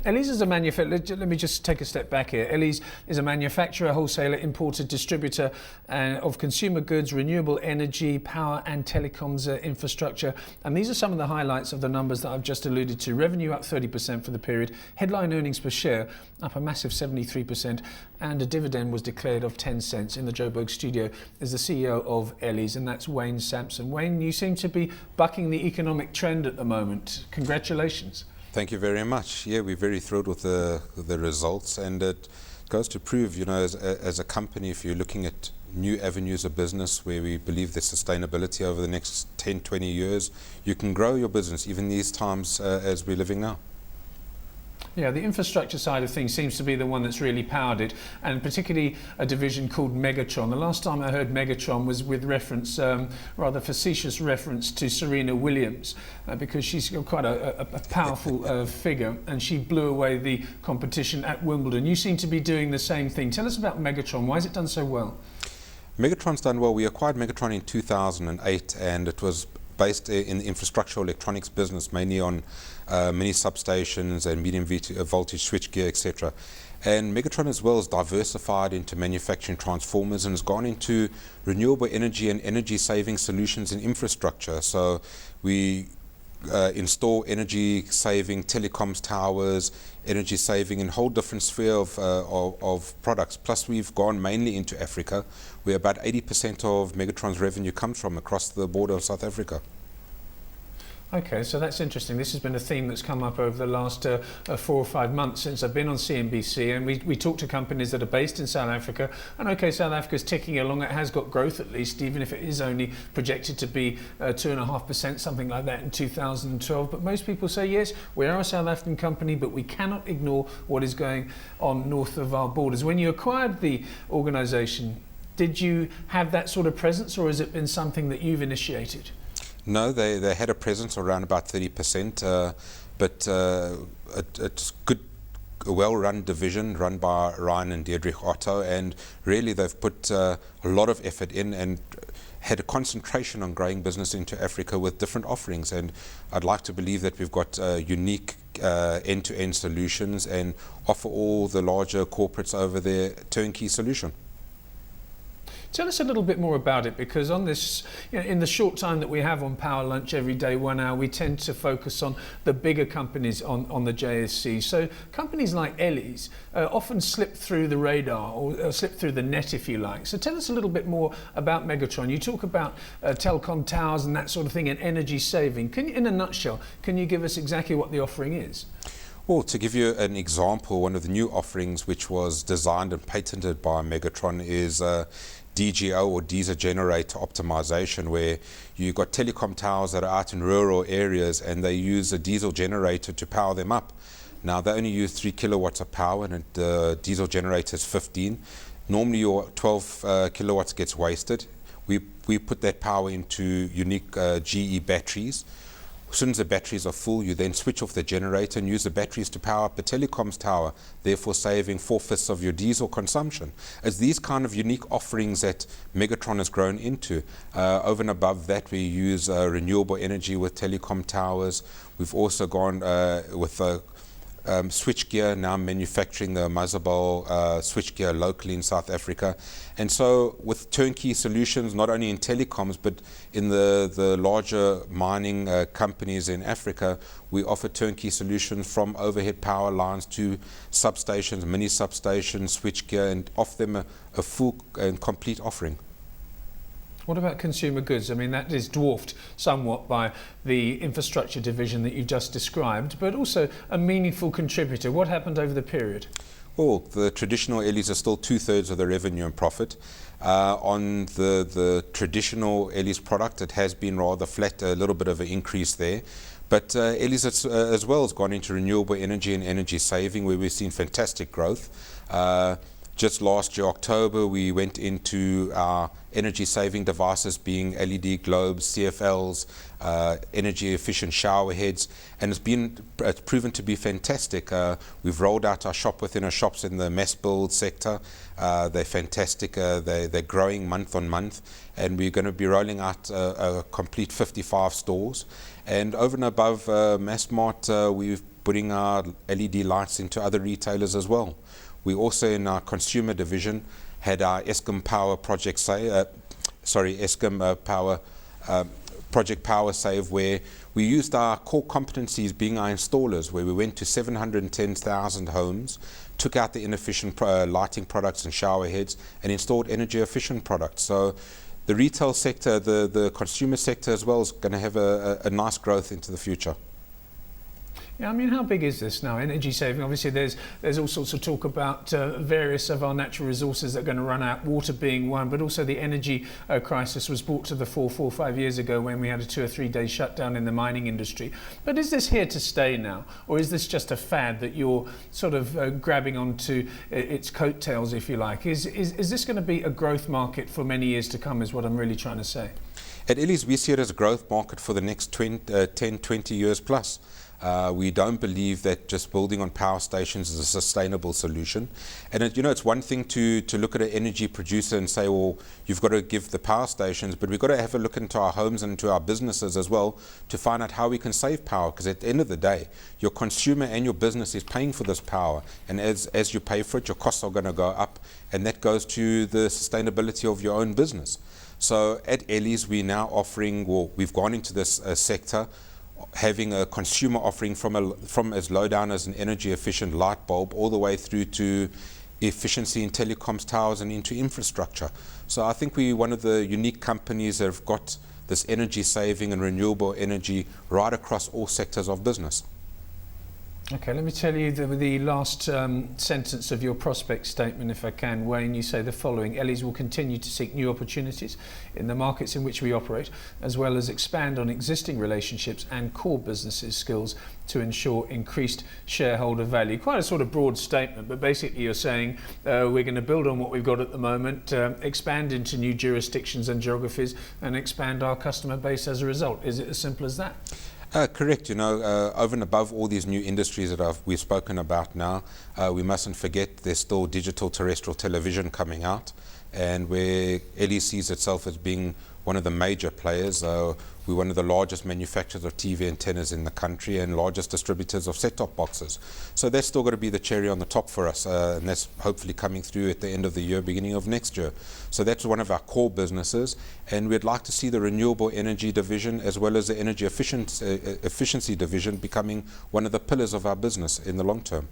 Ellies is a manufacturer. Let me just take a step back here. Ellies is a manufacturer, wholesaler, importer, distributor of consumer goods, renewable energy, power and telecoms infrastructure. And these are some of the highlights of the numbers that I've just alluded to. Revenue up 30% for the period. Headline earnings per share up a massive 73%. And a dividend was declared of 10 cents. In the Joburg studio is the CEO of Ellies, and that's Wayne Samson. Wayne, you seem to be bucking the economic trend at the moment. Congratulations. Thank you very much. Yeah, we're very thrilled with the results, and it goes to prove, you know, as a company, if you're looking at new avenues of business where we believe there's sustainability over the next 10, 20 years, you can grow your business even these times as we're living now. Yeah, the infrastructure side of things seems to be the one that's really powered it, and particularly a division called Megatron. The last time I heard Megatron was with reference, rather facetious reference to Serena Williams, because she's got quite a powerful figure, and she blew away the competition at Wimbledon. You seem to be doing the same thing. Tell us about Megatron. Why has it done so well? Megatron's done well. We acquired Megatron in 2008, and it was based in the infrastructural electronics business, mainly on mini substations and medium voltage switchgear, etc. And Megatron as well is diversified into manufacturing transformers and has gone into renewable energy and energy saving solutions in infrastructure. So we install energy saving telecoms towers, energy saving in a whole different sphere of products. Plus we've gone mainly into Africa, where about 80% of Megatron's revenue comes from across the border of South Africa. Okay, so that's interesting. This has been a theme that's come up over the last 4 or 5 months since I've been on CNBC, and we talk to companies that are based in South Africa, and okay, South Africa's ticking along. It has got growth at least, even if it is only projected to be 2.5%, something like that in 2012. But most people say, yes, we are a South African company, but we cannot ignore what is going on north of our borders. When you acquired the organisation, did you have that sort of presence, or has it been something that you've initiated? No, they had a presence around about 30%, but it's a well-run division run by Ryan and Deirdre Otto, and really they've put a lot of effort in and had a concentration on growing business into Africa with different offerings. And I'd like to believe that we've got unique end-to-end solutions and offer all the larger corporates over there turnkey solution. Tell us a little bit more about it, because on this, in the short time that we have on Power Lunch every day, 1 hour, we tend to focus on the bigger companies on the JSE. So companies like Ellies often slip through the radar, or slip through the net, if you like. So tell us a little bit more about Megatron. You talk about telecom towers and that sort of thing, and energy saving. Can you, in a nutshell, can you give us exactly what the offering is? Well, to give you an example, one of the new offerings which was designed and patented by Megatron is DGO, or diesel generator optimization, where you've got telecom towers that are out in rural areas and they use a diesel generator to power them up. Now they only use 3 kilowatts of power, and the diesel generator is 15. Normally your 12 kilowatts gets wasted. We put that power into unique GE batteries. As soon as the batteries are full, you then switch off the generator and use the batteries to power up a telecoms tower, therefore saving 4/5 of your diesel consumption. It's these kind of unique offerings that Megatron has grown into. Over and above that, we use renewable energy with telecom towers. We've also gone with switchgear, now manufacturing the Motherwell switchgear locally in South Africa. And so with turnkey solutions, not only in telecoms, but in the larger mining companies in Africa, we offer turnkey solutions from overhead power lines to substations, mini substations, switchgear, and offer them a full and complete offering. What about consumer goods? I mean, that is dwarfed somewhat by the infrastructure division that you've just described, but also a meaningful contributor. What happened over the period? Well, the traditional Ellies are still 2/3 of the revenue and profit. On the traditional Ellies product, it has been rather flat, a little bit of an increase there. But Ellies as well has gone into renewable energy and energy saving, where we've seen fantastic growth. Just last year, October, we went into our energy saving devices being LED globes, CFLs, energy efficient shower heads, and it's proven to be fantastic. We've rolled out our shop within a shops in the mass build sector. They're fantastic. They're growing month on month, and we're going to be rolling out a complete 55 stores. And over and above Massmart, we're putting our LED lights into other retailers as well. We also, in our consumer division, had our Eskom Power Project Project Power Save, where we used our core competencies being our installers, where we went to 710,000 homes, took out the inefficient lighting products and shower heads, and installed energy efficient products. So the retail sector, the consumer sector as well, is going to have a nice growth into the future. Yeah, I mean, how big is this now? Energy saving, obviously there's all sorts of talk about various of our natural resources that are going to run out, water being one, but also the energy crisis was brought to the fore 4 or 5 years ago when we had a 2 or 3 day shutdown in the mining industry. But is this here to stay now? Or is this just a fad that you're sort of grabbing onto its coattails, if you like? Is this going to be a growth market for many years to come, is what I'm really trying to say? At Ellies, we see it as a growth market for the next 10, 20 years plus. We don't believe that just building on power stations is a sustainable solution. And it's one thing to look at an energy producer and say, well, you've got to give the power stations, but we've got to have a look into our homes and into our businesses as well to find out how we can save power. Because at the end of the day, your consumer and your business is paying for this power. And as you pay for it, your costs are going to go up. And that goes to the sustainability of your own business. So at Ellies, we're now offering, we've gone into this sector, having a consumer offering from as low down as an energy efficient light bulb all the way through to efficiency in telecoms towers and into infrastructure. So I think we're one of the unique companies that have got this energy saving and renewable energy right across all sectors of business. Okay, let me tell you the last sentence of your prospect statement, if I can, Wayne. You say the following: Ellies will continue to seek new opportunities in the markets in which we operate, as well as expand on existing relationships and core businesses skills to ensure increased shareholder value. Quite a sort of broad statement, but basically you're saying we're going to build on what we've got at the moment, expand into new jurisdictions and geographies, and expand our customer base as a result. Is it as simple as that? Correct. Over and above all these new industries that we've spoken about now, we mustn't forget there's still digital terrestrial television coming out, and where Ellies sees itself as being one of the major players. We're one of the largest manufacturers of TV antennas in the country and largest distributors of set-top boxes. So that's still got to be the cherry on the top for us, and that's hopefully coming through at the end of the year, beginning of next year. So that's one of our core businesses, and we'd like to see the renewable energy division as well as the energy efficiency division becoming one of the pillars of our business in the long term.